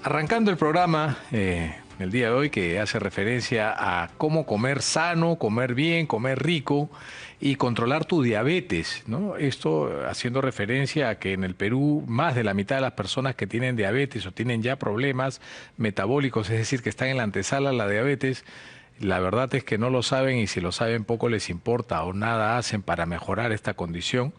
Arrancando el programa el día de hoy que hace referencia a cómo comer sano, comer bien, comer rico y controlar tu diabetes, ¿no? Esto haciendo referencia a que en el Perú más de la mitad de las personas que tienen diabetes o tienen ya problemas metabólicos, es decir, que están en la antesala de la diabetes, la verdad es que no lo saben y si lo saben poco les importa o nada hacen para mejorar esta condición.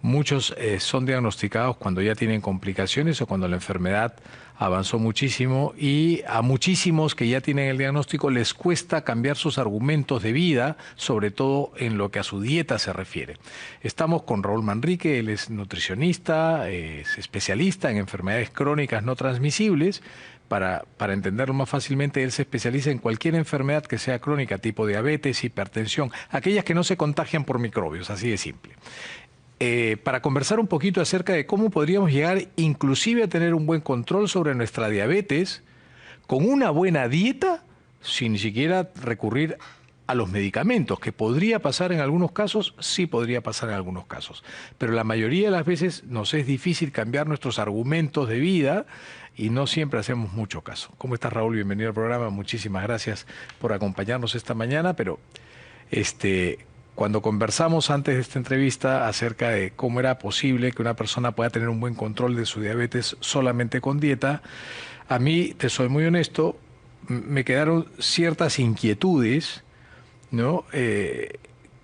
Muchos son diagnosticados cuando ya tienen complicaciones o cuando la enfermedad avanzó muchísimo y a muchísimos que ya tienen el diagnóstico les cuesta cambiar sus argumentos de vida, sobre todo en lo que a su dieta se refiere. Estamos con Raúl Manrique, él es nutricionista, es especialista en enfermedades crónicas no transmisibles. Para entenderlo más fácilmente, él se especializa en cualquier enfermedad que sea crónica, tipo diabetes, hipertensión, aquellas que no se contagian por microbios, así de simple. Para conversar un poquito acerca de cómo podríamos llegar inclusive a tener un buen control sobre nuestra diabetes con una buena dieta sin ni siquiera recurrir a los medicamentos, que podría pasar en algunos casos, sí podría pasar en algunos casos, pero la mayoría de las veces nos es difícil cambiar nuestros argumentos de vida y no siempre hacemos mucho caso. ¿Cómo estás, Raúl? Bienvenido al programa, muchísimas gracias por acompañarnos esta mañana, pero cuando conversamos antes de esta entrevista acerca de cómo era posible que una persona pueda tener un buen control de su diabetes solamente con dieta, a mí, te soy muy honesto, me quedaron ciertas inquietudes, ¿no?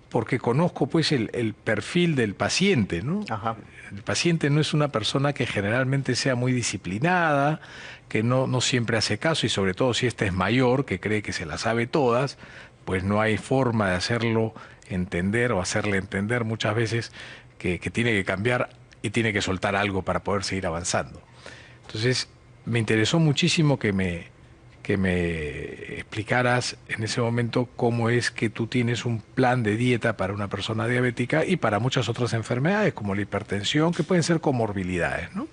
Porque conozco pues el perfil del paciente, ¿no? Ajá. El paciente no es una persona que generalmente sea muy disciplinada, que no siempre hace caso y sobre todo si ésta es mayor, que cree que se las sabe todas, pues no hay forma de hacerlo entender o hacerle entender muchas veces que tiene que cambiar y tiene que soltar algo para poder seguir avanzando. Entonces, me interesó muchísimo que me explicaras en ese momento cómo es que tú tienes un plan de dieta para una persona diabética y para muchas otras enfermedades como la hipertensión, que pueden ser comorbilidades, ¿no?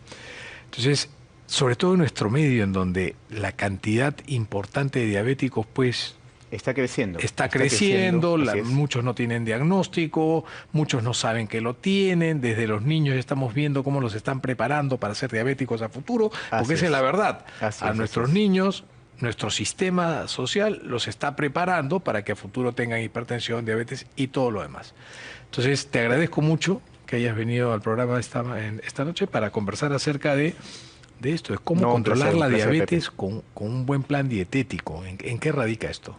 Entonces, sobre todo en nuestro medio, en donde la cantidad importante de diabéticos, pues, Está creciendo. está creciendo, así es. muchos no tienen diagnóstico, muchos no saben que lo tienen, desde los niños ya estamos viendo cómo los están preparando para ser diabéticos a futuro, porque Así esa es la verdad. Así A es, nuestros así es. niños, nuestro sistema social los está preparando para que a futuro tengan hipertensión, diabetes y todo lo demás. Entonces, te agradezco mucho que hayas venido al programa esta noche para conversar acerca de esto, de cómo No, controlar la un placer, diabetes Pepe. con un buen plan dietético. ¿En qué radica esto?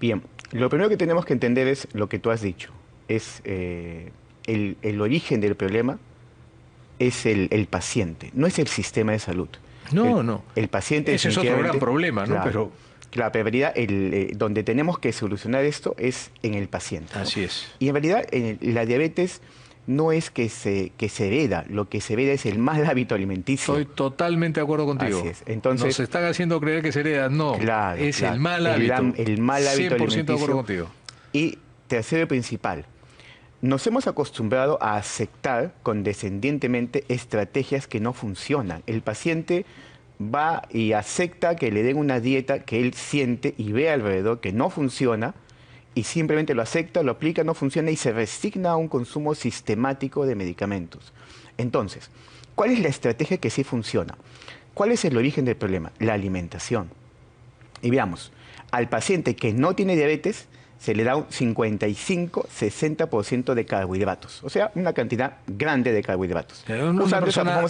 Bien, lo primero que tenemos que entender es lo que tú has dicho. Es el origen del problema es el paciente, no es el sistema de salud. El, No, no. el paciente Ese es otro gran definitivamente, problema, ¿no? claro, Pero claro, pero en realidad donde tenemos que solucionar esto es en el paciente, ¿no? así es. Y en realidad la diabetes no es que se hereda, lo que se hereda es el mal hábito alimenticio. Estoy totalmente de acuerdo contigo. Así es. Entonces, nos están haciendo creer que se hereda. No, claro, es claro. el mal hábito. El mal hábito 100% de acuerdo alimenticio. contigo. Y tercero y principal, nos hemos acostumbrado a aceptar condescendientemente estrategias que no funcionan. El paciente va y acepta que le den una dieta que él siente y ve alrededor que no funciona y simplemente lo acepta, lo aplica, no funciona y se resigna a un consumo sistemático de medicamentos. Entonces, ¿cuál es la estrategia que sí funciona? ¿Cuál es el origen del problema? La alimentación. Y veamos, al paciente que no tiene diabetes se le da un 55-60% de carbohidratos, o sea, una cantidad grande de carbohidratos. Una persona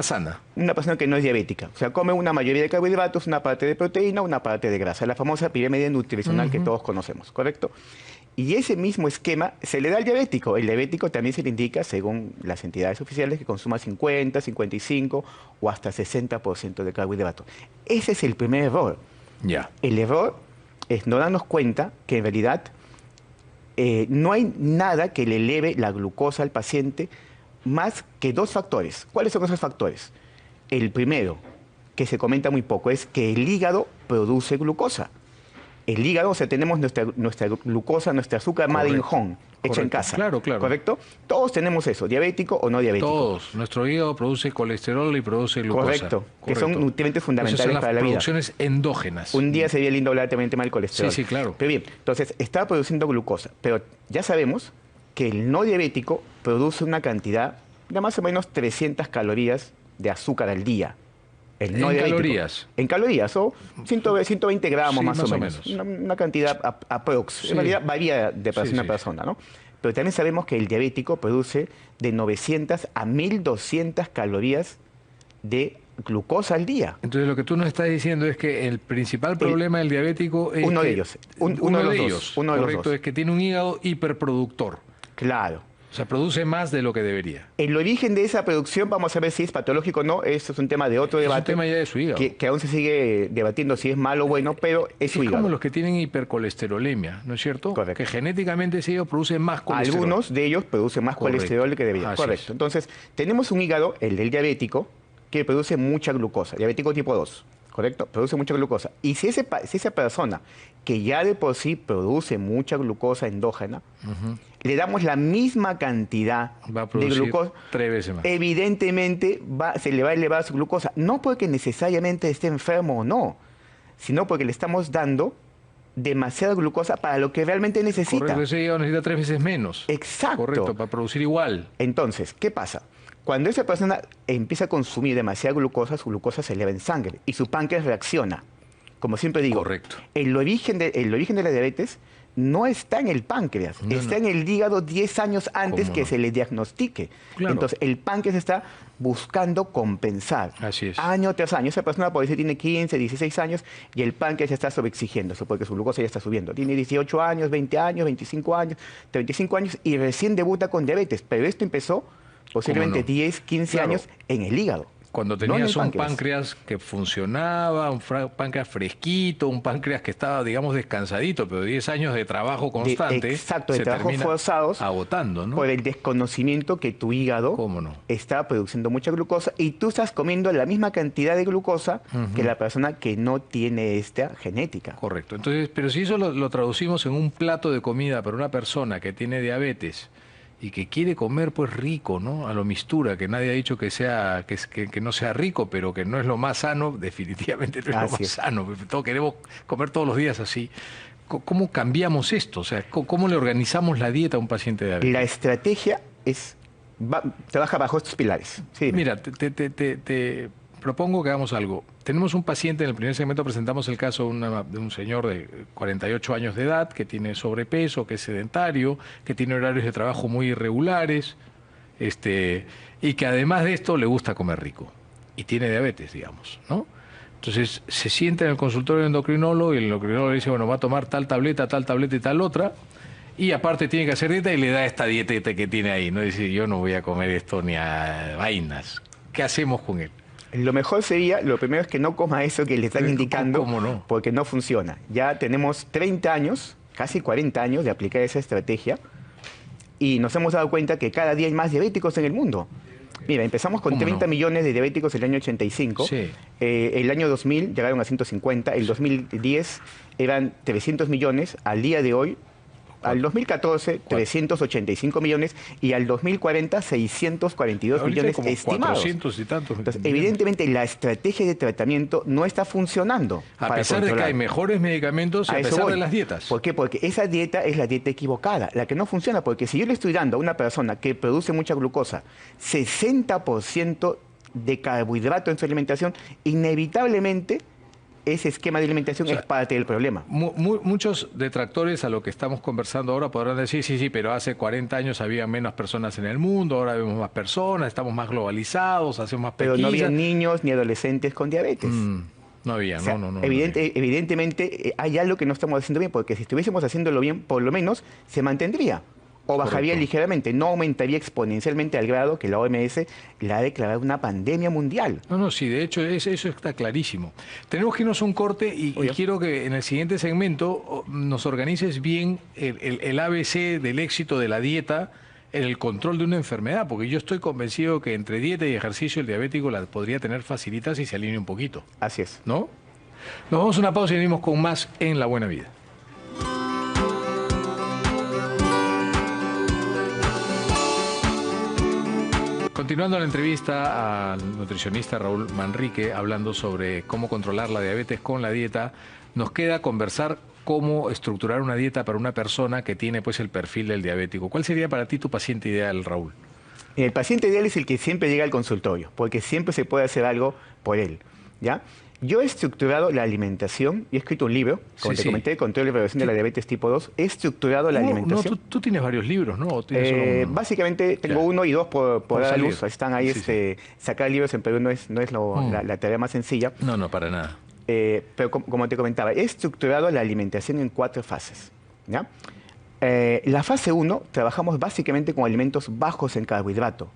sana. Una persona que no es diabética, o sea, come una mayoría de carbohidratos, una parte de proteína, una parte de grasa, la famosa pirámide nutricional que todos conocemos, ¿correcto? Y ese mismo esquema se le da al diabético. El diabético también se le indica, según las entidades oficiales, que consuma 50, 55 o hasta 60% de carbohidratos. Ese es el primer error. Ya. El error es no darnos cuenta que en realidad no hay nada que le eleve la glucosa al paciente más que dos factores. ¿Cuáles son esos factores? El primero, que se comenta muy poco, es que el hígado produce glucosa. El hígado, o sea, tenemos nuestra glucosa, nuestra azúcar made in home, hecha en casa. Claro, claro. ¿Correcto? Todos tenemos eso, diabético o no diabético. Todos. Nuestro hígado produce colesterol y produce glucosa. Correcto. Que son nutrientes fundamentales para la vida. Producciones endógenas. Un día sería lindo hablar también del tema del colesterol. Sí, sí, claro. Pero bien, entonces está produciendo glucosa, pero ya sabemos que el no diabético produce una cantidad de más o menos 300 calorías de azúcar al día. El no En diabético. calorías. En calorías, o 120 gramos Sí, más o más o menos. menos. Una cantidad aprox. Sí. En realidad varía de Sí, persona a sí. persona, ¿no? Pero también sabemos que el diabético produce de 900 a 1200 calorías de glucosa al día. Entonces lo que tú nos estás diciendo es que el principal problema del diabético es Uno de que ellos. Uno de los dos. Uno de los correcto, dos. es que tiene un hígado hiperproductor. Claro. O sea, produce más de lo que debería. El origen de esa producción, vamos a ver si es patológico o no, eso es un tema de otro Es un debate. tema ya de su hígado. Que aún se sigue debatiendo si es malo o bueno, pero es su Es como hígado. los que tienen hipercolesterolemia, ¿no es cierto? Correcto. Que genéticamente ese hígado produce más colesterol. Algunos de ellos producen más Correcto. colesterol que deberían. Así Correcto. es. Entonces, tenemos un hígado, el del diabético, que produce mucha glucosa, diabético tipo 2, ¿correcto? Produce mucha glucosa. Y si esa persona, que ya de por sí produce mucha glucosa endógena, le damos la misma cantidad Va a de producir glucosa, 3 veces más. evidentemente se le va a elevar su glucosa. No porque necesariamente esté enfermo o no, sino porque le estamos dando demasiada glucosa para lo que realmente necesita. Correcto, ese hígado necesita 3 veces menos. Exacto. Correcto, para producir igual. Entonces, ¿qué pasa? Cuando esa persona empieza a consumir demasiada glucosa, su glucosa se eleva en sangre y su páncreas reacciona. Como siempre digo, Correcto. el origen de la diabetes no está en el páncreas, No, está no. en el hígado 10 años antes ¿Cómo que no? se le diagnostique. Claro. Entonces, el páncreas está buscando compensar. Así es. Año tras año. Esa persona por decir tiene 15, 16 años y el páncreas ya está sobreexigiéndose porque su glucosa ya está subiendo. Tiene 18 años, 20 años, 25 años, 35 años y recién debuta con diabetes. Pero esto empezó posiblemente no? 10, 15 Claro. años en el hígado. Cuando no en tenías el un páncreas que funcionaba, un páncreas fresquito, un páncreas que estaba, digamos, descansadito, pero 10 años de trabajo constante, exacto, de se trabajos termina forzados agotando, ¿no? por el desconocimiento que tu hígado ¿Cómo no? está produciendo mucha glucosa y tú estás comiendo la misma cantidad de glucosa que la persona que no tiene esta genética. Correcto. Entonces, pero si eso lo traducimos en un plato de comida para una persona que tiene diabetes y que quiere comer pues rico, ¿no? A lo mistura, que nadie ha dicho que sea que no sea rico, pero que no es lo más sano, definitivamente no es lo Así más es. sano. Todos queremos comer todos los días así. ¿Cómo cambiamos esto? O sea, ¿cómo le organizamos la dieta a un paciente de diabetes? La estrategia trabaja bajo estos pilares. Sí, dime. Mira, te propongo que hagamos algo. Tenemos un paciente, en el primer segmento presentamos el caso de un señor de 48 años de edad que tiene sobrepeso, que es sedentario, que tiene horarios de trabajo muy irregulares, y que además de esto le gusta comer rico y tiene diabetes, digamos, ¿no? Entonces se sienta en el consultorio del endocrinólogo y el endocrinólogo le dice, bueno, va a tomar tal tableta y tal otra, y aparte tiene que hacer dieta y le da esta dieta que tiene ahí, ¿no? Dice, yo no voy a comer esto ni a vainas. ¿Qué hacemos con él? Lo mejor sería, lo primero es que no coma eso que le están indicando, ¿Cómo no? porque no funciona. Ya tenemos 30 años, casi 40 años de aplicar esa estrategia y nos hemos dado cuenta que cada día hay más diabéticos en el mundo. Mira, empezamos con ¿Cómo 30 no? millones de diabéticos en el año 85. Sí. El año 2000 llegaron a 150. El 2010 eran 300 millones. Al día de hoy, al 2014, 385 millones. Y al 2040, 642 Ahorita hay millones como estimados. 400 y tantos. Entonces, millones. evidentemente, la estrategia de tratamiento no está funcionando. A para pesar de que controlar. hay mejores medicamentos y a A eso pesar de voy. las dietas. ¿Por qué? Porque esa dieta es la dieta equivocada, la que no funciona. Porque si yo le estoy dando a una persona que produce mucha glucosa 60% de carbohidrato en su alimentación, inevitablemente ese esquema de alimentación es parte del problema. Muchos detractores a lo que estamos conversando ahora podrán decir, sí, pero hace 40 años había menos personas en el mundo, ahora vemos más personas, estamos más globalizados, hacemos más Pero no había pesquisas. niños ni adolescentes con diabetes. No había, O sea, no. evidentemente hay algo que no estamos haciendo bien, porque si estuviésemos haciéndolo bien, por lo menos se mantendría o bajaría Correcto. ligeramente, no aumentaría exponencialmente al grado que la OMS la ha declarado una pandemia mundial. No, sí, de hecho eso está clarísimo. Tenemos que irnos a un corte y quiero que en el siguiente segmento nos organices bien el ABC del éxito de la dieta en el control de una enfermedad, porque yo estoy convencido que entre dieta y ejercicio el diabético la podría tener facilita si se alinea un poquito, Así es. ¿no? Nos vamos a una pausa y venimos con más en La Buena Vida. Continuando la entrevista al nutricionista Raúl Manrique, hablando sobre cómo controlar la diabetes con la dieta, nos queda conversar cómo estructurar una dieta para una persona que tiene pues el perfil del diabético. ¿Cuál sería para ti tu paciente ideal, Raúl? El paciente ideal es el que siempre llega al consultorio, porque siempre se puede hacer algo por él. ¿ya? Yo he estructurado la alimentación y he escrito un libro, como Sí, te sí. comenté, Control y Prevención de la Diabetes tipo 2. He estructurado la No, alimentación. tú tienes varios libros, ¿no? ¿O tienes solo uno? Básicamente tengo Ya, uno y dos por por dar a salir. luz. Están ahí, Sí, sí. sacar libros en Perú no es Mm. la tarea más sencilla. No, no, para nada. Pero como te comentaba, he estructurado la alimentación en 4 fases. ¿Ya? La fase uno trabajamos básicamente con alimentos bajos en carbohidrato.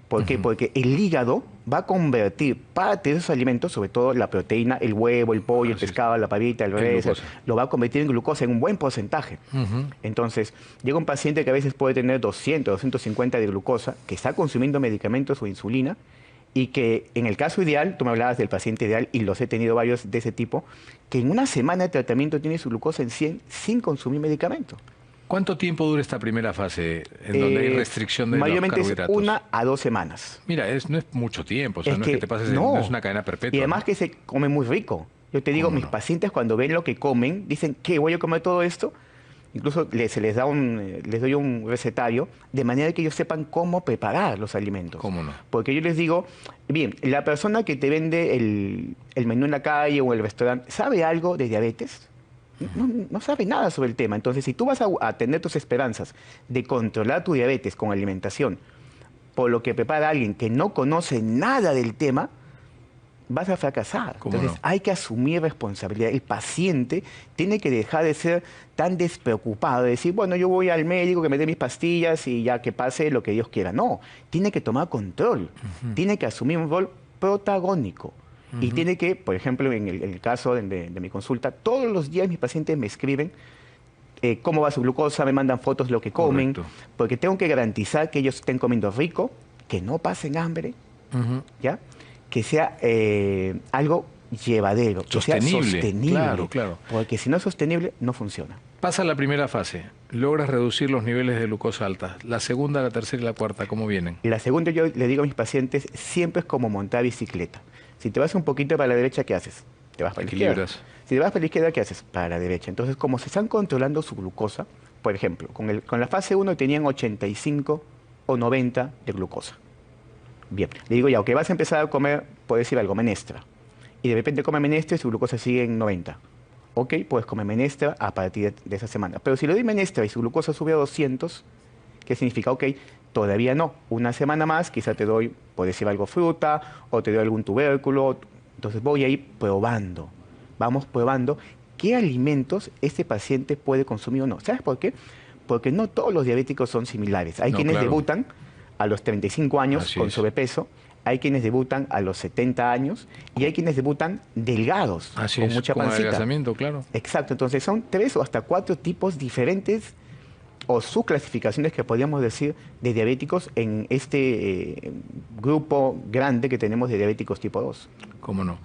¿Por qué? Ujú. Porque el hígado va a convertir parte de esos alimentos, sobre todo la proteína, el huevo, el pollo, el Así es. pescado, la pavita, el En res, glucosa. lo va a convertir en glucosa en un buen porcentaje. Ujú. Entonces, llega un paciente que a veces puede tener 200, 250 de glucosa, que está consumiendo medicamentos o insulina, y que en el caso ideal, tú me hablabas del paciente ideal, y los he tenido varios de ese tipo, que en una semana de tratamiento tiene su glucosa en 100 sin consumir medicamento. ¿Cuánto tiempo dura esta primera fase en donde hay restricción de los Mayormente es carbohidratos? 1 a 2 semanas. Mira, no es mucho tiempo, o sea, Es no es que que te pases, no. no es una cadena perpetua. Y además ¿no? que se come muy rico. Yo te digo, ¿Cómo mis no? pacientes cuando ven lo que comen, dicen, ¿qué? ¿Voy a comer todo esto? Incluso se les da les doy un recetario de manera que ellos sepan cómo preparar los alimentos. ¿Cómo no? Porque yo les digo, bien, la persona que te vende el menú en la calle o en el restaurante, ¿sabe algo de diabetes? No sabe nada sobre el tema. Entonces, si tú vas a tener tus esperanzas de controlar tu diabetes con alimentación, por lo que prepara alguien que no conoce nada del tema, vas a fracasar. ¿Cómo Entonces no? hay que asumir responsabilidad. El paciente tiene que dejar de ser tan despreocupado, de decir, bueno, yo voy al médico que me dé mis pastillas y ya que pase lo que Dios quiera. No, tiene que tomar control, tiene que asumir un rol protagónico. Y tiene que, por ejemplo, en el caso de mi consulta, todos los días mis pacientes me escriben cómo va su glucosa, me mandan fotos de lo que comen, Correcto. porque tengo que garantizar que ellos estén comiendo rico, que no pasen hambre, Ujú. ¿ya? Que sea algo llevadero, que sea Sostenible, sostenible. claro, claro. Porque si no es sostenible, no funciona. Pasa la primera fase, logras reducir los niveles de glucosa alta. La segunda, la tercera y la cuarta, ¿cómo vienen? Y la segunda, yo le digo a mis pacientes, siempre es como montar bicicleta. Si te vas un poquito para la derecha, ¿qué haces? Te vas para la izquierda. Equilibras. Si te vas para la izquierda, ¿qué haces? Para la derecha. Entonces, como se están controlando su glucosa, por ejemplo, con la fase uno tenían 85 o 90 de glucosa. Bien, le digo ya, ok, vas a empezar a comer, puedes ir algo, menestra. Y de repente come menestra y su glucosa sigue en 90. Ok, puedes comer menestra a partir de esa semana. Pero si le doy menestra y su glucosa sube a 200, ¿qué significa? Ok, todavía no. Una semana más, quizá te doy, puedes ir algo fruta o te doy algún tubérculo. Entonces voy a ir probando. Vamos probando qué alimentos este paciente puede consumir o no. ¿Sabes por qué? Porque no todos los diabéticos son similares. Hay No, quienes claro. debutan a los 35 años Así con es. sobrepeso, hay quienes debutan a los 70 años y hay quienes debutan delgados, Así con es, mucha con pancita. adelgazamiento, claro. Exacto, entonces son 3 o hasta 4 tipos diferentes o subclasificaciones que podríamos decir de diabéticos en este grupo grande que tenemos de diabéticos tipo 2. ¿Cómo no?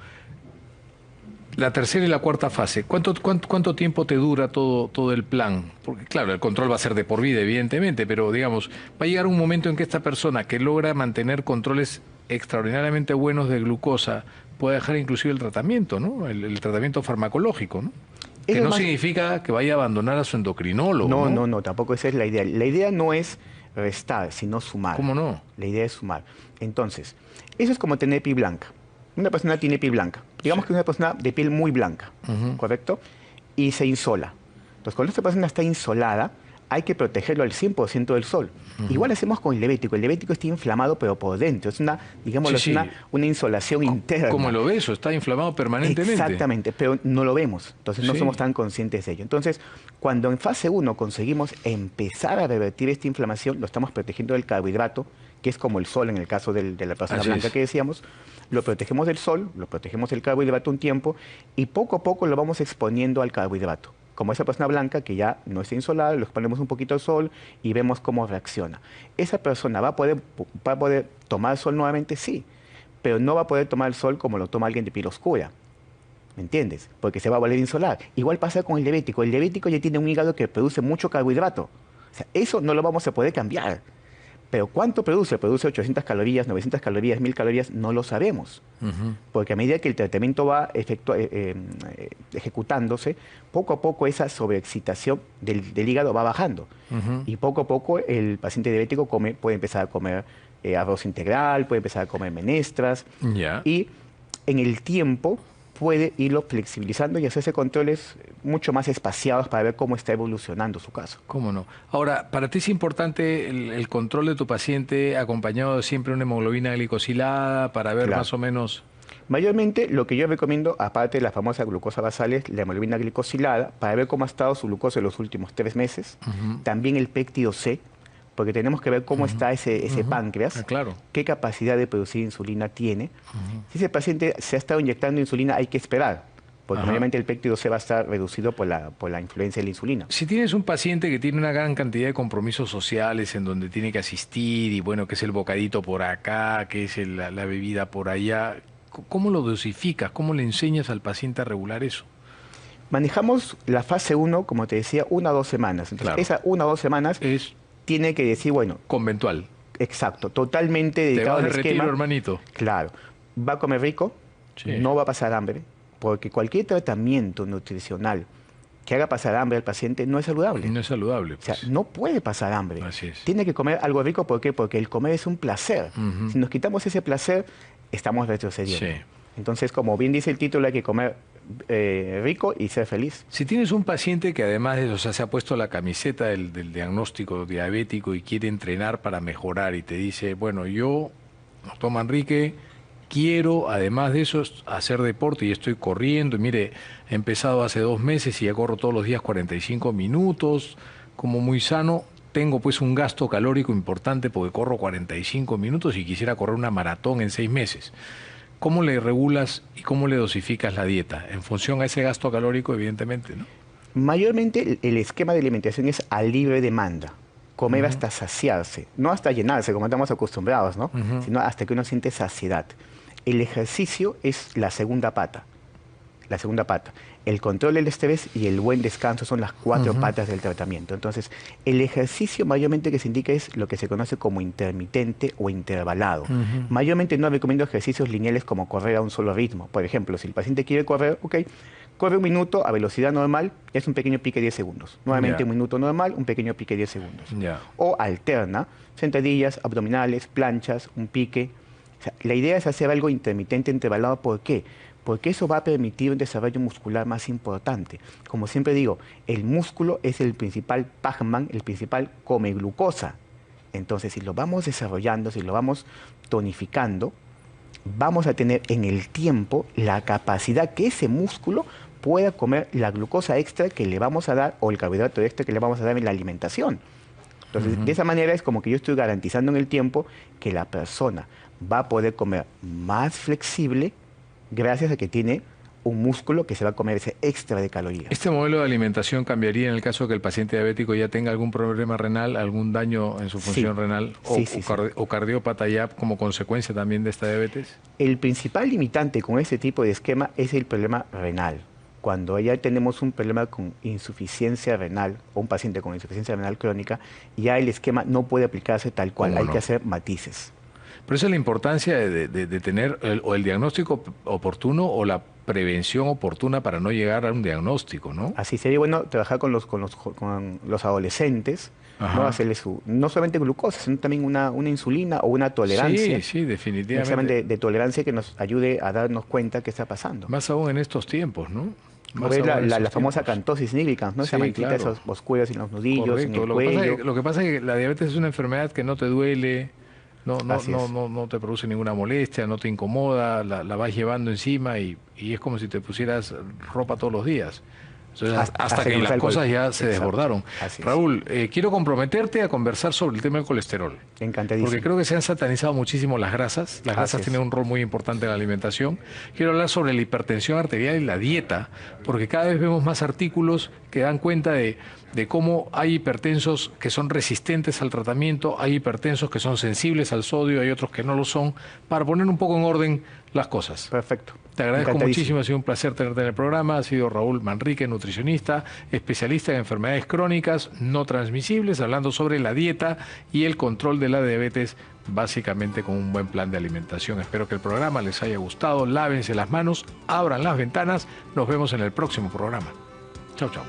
La tercera y la cuarta fase, ¿cuánto tiempo te dura todo el plan? Porque claro, el control va a ser de por vida, evidentemente, pero digamos, va a llegar un momento en que esta persona que logra mantener controles extraordinariamente buenos de glucosa puede dejar inclusive el tratamiento, ¿no? El tratamiento farmacológico, ¿no? Eso Que es no más- significa que vaya a abandonar a su endocrinólogo, No, ¿no? no, no, tampoco esa es la idea. La idea no es restar, sino sumar. ¿Cómo no? La idea es sumar. Entonces, eso es como tener piel blanca. Una persona tiene piel blanca. Digamos que es una persona de piel muy blanca, ¿correcto? Y se insola. Entonces, cuando esta persona está insolada, hay que protegerlo al 100% del sol. Igual hacemos con el diabético. El diabético está inflamado, pero por dentro. Es una, digámoslo, Sí, es sí. una insolación interna. Como el obeso, está inflamado permanentemente. Exactamente, pero no lo vemos, entonces no Sí. somos tan conscientes de ello. Entonces, cuando en fase uno conseguimos empezar a revertir esta inflamación, lo estamos protegiendo del carbohidrato, que es como el sol en el caso de la persona Así blanca es. que decíamos, lo protegemos del sol, lo protegemos del carbohidrato un tiempo y poco a poco lo vamos exponiendo al carbohidrato. Como esa persona blanca que ya no está insolada, lo exponemos un poquito al sol y vemos cómo reacciona. ¿Esa persona va a poder tomar sol nuevamente? Sí, pero no va a poder tomar el sol como lo toma alguien de piel oscura. ¿Me entiendes? Porque se va a volver insolar. Igual pasa con el diabético. El diabético ya tiene un hígado que produce mucho carbohidrato. O sea, eso no lo vamos a poder cambiar. Pero ¿cuánto produce? Produce 800 calorías, 900 calorías, 1000 calorías, no lo sabemos. Ujú. Porque a medida que el tratamiento va ejecutándose, poco a poco esa sobreexcitación del hígado va bajando. Ujú. Y poco a poco el paciente diabético puede empezar a comer arroz integral, puede empezar a comer menestras. Ya. Y en el tiempo puede irlo flexibilizando y hacerse controles mucho más espaciados para ver cómo está evolucionando su caso. ¿Cómo no? Ahora, para ti es importante el control de tu paciente acompañado de siempre una hemoglobina glicosilada para ver Claro. más o menos... Mayormente lo que yo recomiendo, aparte de la famosa glucosa basal, es la hemoglobina glicosilada para ver cómo ha estado su glucosa en los últimos 3 meses. Ujú, También el péptido C, porque tenemos que ver cómo está ese ujú. páncreas, Claro. qué capacidad de producir insulina tiene. Ujú. Si ese paciente se ha estado inyectando insulina, hay que esperar, porque Ajá. mayormente el péptido C va a estar reducido por la influencia de la insulina. Si tienes un paciente que tiene una gran cantidad de compromisos sociales en donde tiene que asistir y bueno, que es el bocadito por acá, que es la bebida por allá, ¿cómo lo dosificas? ¿Cómo le enseñas al paciente a regular eso? Manejamos la fase 1, como te decía, 1 a 2 semanas. Entonces, Claro. esa 1 a 2 semanas Es tiene que decir, bueno, conventual. exacto, totalmente Te dedicado vas al de retiro, esquema. hermanito. Claro, va a comer rico, Sí. no va a pasar hambre, porque cualquier tratamiento nutricional que haga pasar hambre al paciente no es saludable. No es saludable. O sea, Pues. no puede pasar hambre. Así es. Tiene que comer algo rico, ¿por qué? Porque el comer es un placer. Ujú. Si nos quitamos ese placer, estamos retrocediendo. Sí. Entonces, como bien dice el título, hay que comer rico y ser feliz. Si tienes un paciente que además de eso, o sea, se ha puesto la camiseta del diagnóstico diabético y quiere entrenar para mejorar y te dice, bueno, yo, doctor Manrique, quiero además de eso hacer deporte y estoy corriendo, y mire, he empezado hace 2 meses y ya corro todos los días 45 minutos, como muy sano, tengo pues un gasto calórico importante porque corro 45 minutos y quisiera correr una maratón en 6 meses. ¿Cómo le regulas y cómo le dosificas la dieta? En función a ese gasto calórico, evidentemente, ¿no? Mayormente el esquema de alimentación es a libre demanda. Comer Ujú. hasta saciarse, no hasta llenarse, como estamos acostumbrados, ¿no? Ujú. Sino hasta que uno siente saciedad. El ejercicio es la segunda pata. La segunda pata. El control del estrés y el buen descanso son las 4 Ujú. patas del tratamiento. Entonces, el ejercicio mayormente que se indica es lo que se conoce como intermitente o intervalado. Ujú. Mayormente no recomiendo ejercicios lineales como correr a un solo ritmo. Por ejemplo, si el paciente quiere correr, ok, corre 1 minuto a velocidad normal, es un pequeño pique de 10 segundos. Nuevamente Ya. 1 minuto normal, un pequeño pique de 10 segundos. Ya. O alterna, sentadillas, abdominales, planchas, un pique. O sea, la idea es hacer algo intermitente, intervalado. ¿Por qué? Porque eso va a permitir un desarrollo muscular más importante. Como siempre digo, el músculo es el principal Pac-Man, el principal come glucosa. Entonces, si lo vamos desarrollando, si lo vamos tonificando, vamos a tener en el tiempo la capacidad que ese músculo pueda comer la glucosa extra que le vamos a dar o el carbohidrato extra que le vamos a dar en la alimentación. Entonces, de esa manera es como que yo estoy garantizando en el tiempo que la persona va a poder comer más flexible gracias a que tiene un músculo que se va a comer ese extra de calorías. ¿Este modelo de alimentación cambiaría en el caso de que el paciente diabético ya tenga algún problema renal, algún daño en su función Sí. renal Sí. o cardiópata ya como consecuencia también de esta diabetes? El principal limitante con este tipo de esquema es el problema renal. Cuando ya tenemos un problema con insuficiencia renal o un paciente con insuficiencia renal crónica, ya el esquema no puede aplicarse tal cual, ¿Cómo hay no? que hacer matices. Pero esa es la importancia de tener o el diagnóstico oportuno o la prevención oportuna para no llegar a un diagnóstico, ¿no? Así sería bueno trabajar con los adolescentes, Ajá. ¿no? Hacerles no solamente glucosa, sino también una insulina o una tolerancia. Sí, Un examen definitivamente. de tolerancia que nos ayude a darnos cuenta qué está pasando. Más aún en estos tiempos, ¿no? O Más ves aún en la estos famosa tiempos. cantosis nigricans, ¿no? Esa Sí, manchita claro. esas oscuras en los nudillos, en Correcto. el Lo que cuello. lo que pasa es que la diabetes es una enfermedad que no te duele, Así es. no te produce ninguna molestia, no te incomoda, la vas llevando encima y es como si te pusieras ropa todos los días. Entonces, hasta que que nos las da el cosas golpe. ya se Exacto. desbordaron. Así es. Raúl, quiero comprometerte a conversar sobre el tema del colesterol. Encantadísimo. Porque creo que se han satanizado muchísimo las grasas. Las grasas Así es. tienen un rol muy importante en la alimentación. Quiero hablar sobre la hipertensión arterial y la dieta, porque cada vez vemos más artículos que dan cuenta de cómo hay hipertensos que son resistentes al tratamiento, hay hipertensos que son sensibles al sodio, hay otros que no lo son, para poner un poco en orden las cosas. Perfecto. Te agradezco Encantadísimo. muchísimo, ha sido un placer tenerte en el programa. Ha sido Raúl Manrique, nutricionista, especialista en enfermedades crónicas no transmisibles, hablando sobre la dieta y el control de la diabetes, básicamente con un buen plan de alimentación. Espero que el programa les haya gustado. Lávense las manos, abran las ventanas. Nos vemos en el próximo programa. Chau, chau.